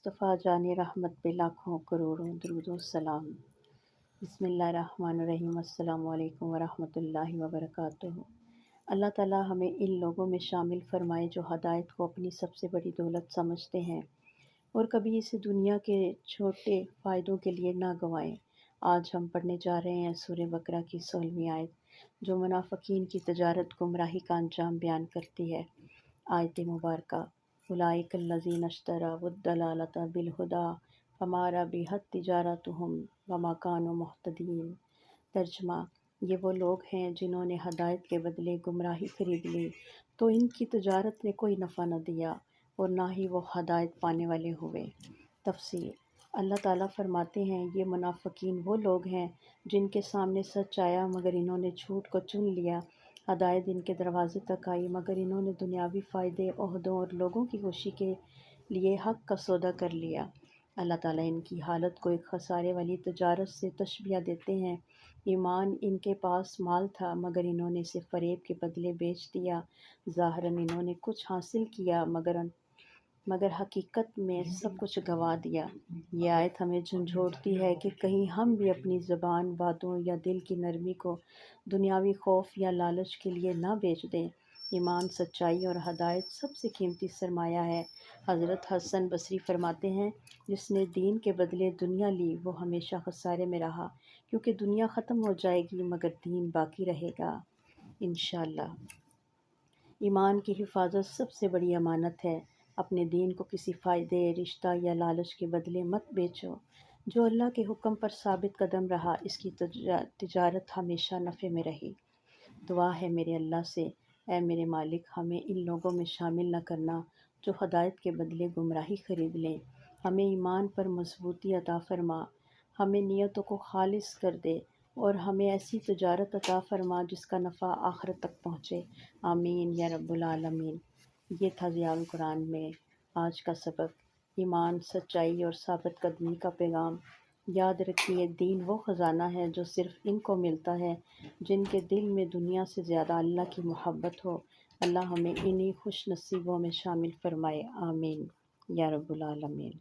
مصطفیٰ جان رحمت پہ لاکھوں کروڑوں درود و سلام۔ بسم اللہ الرحمن الرحیم۔ السلام علیکم ورحمۃ اللہ وبرکاتہ۔ اللہ تعالیٰ ہمیں ان لوگوں میں شامل فرمائے جو ہدایت کو اپنی سب سے بڑی دولت سمجھتے ہیں اور کبھی اسے دنیا کے چھوٹے فائدوں کے لیے نہ گنوائیں۔ آج ہم پڑھنے جا رہے ہیں سورہ بقرہ کی 16ویں آیت، جو منافقین کی تجارت گمراہی کا انجام بیان کرتی ہے۔ آیت مبارکہ: اولئک الذین اشتروا الضلالۃ بالہدیٰ فما ربحت تجارتہم وما کانوا مہتدین۔ ترجمہ: یہ وہ لوگ ہیں جنہوں نے ہدایت کے بدلے گمراہی خرید لی تو ان کی تجارت نے کوئی نفع نہ دیا اور نہ ہی وہ ہدایت پانے والے ہوئے۔ تفسیر: اللہ تعالیٰ فرماتے ہیں یہ منافقین وہ لوگ ہیں جن کے سامنے سچ آیا مگر انہوں نے جھوٹ کو چن لیا، ہدایت ان کے دروازے تک آئی مگر انہوں نے دنیاوی فائدے، عہدوں اور لوگوں کی خوشی کے لیے حق کا سودا کر لیا۔ اللہ تعالیٰ ان کی حالت کو ایک خسارے والی تجارت سے تشبیہ دیتے ہیں۔ ایمان ان کے پاس مال تھا مگر انہوں نے اسے فریب کے بدلے بیچ دیا۔ ظاہراً انہوں نے کچھ حاصل کیا مگر حقیقت میں سب کچھ گنوا دیا۔ یہ آیت ہمیں جھنجھوڑتی ہے کہ کہیں ہم بھی اپنی زبان، باتوں یا دل کی نرمی کو دنیاوی خوف یا لالچ کے لیے نہ بیچ دیں۔ ایمان، سچائی اور ہدایت سب سے قیمتی سرمایہ ہے۔ حضرت حسن بصری فرماتے ہیں، جس نے دین کے بدلے دنیا لی وہ ہمیشہ خسارے میں رہا، کیونکہ دنیا ختم ہو جائے گی مگر دین باقی رہے گا۔ انشاءاللہ ایمان کی حفاظت سب سے بڑی امانت ہے۔ اپنے دین کو کسی فائدے، رشتہ یا لالچ کے بدلے مت بیچو۔ جو اللہ کے حکم پر ثابت قدم رہا اس کی تجارت ہمیشہ نفع میں رہی۔ دعا ہے میرے اللہ سے، اے میرے مالک، ہمیں ان لوگوں میں شامل نہ کرنا جو ہدایت کے بدلے گمراہی خرید لیں۔ ہمیں ایمان پر مضبوطی عطا فرما، ہمیں نیتوں کو خالص کر دے اور ہمیں ایسی تجارت عطا فرما جس کا نفع آخرت تک پہنچے۔ آمین یا رب العالمین۔ یہ تھا ضیاء القرآن میں آج کا سبق، ایمان، سچائی اور ثابت قدمی کا پیغام۔ یاد رکھیے، دین وہ خزانہ ہے جو صرف ان کو ملتا ہے جن کے دل میں دنیا سے زیادہ اللہ کی محبت ہو۔ اللہ ہمیں انہی خوش نصیبوں میں شامل فرمائے۔ آمین یا رب العالمین۔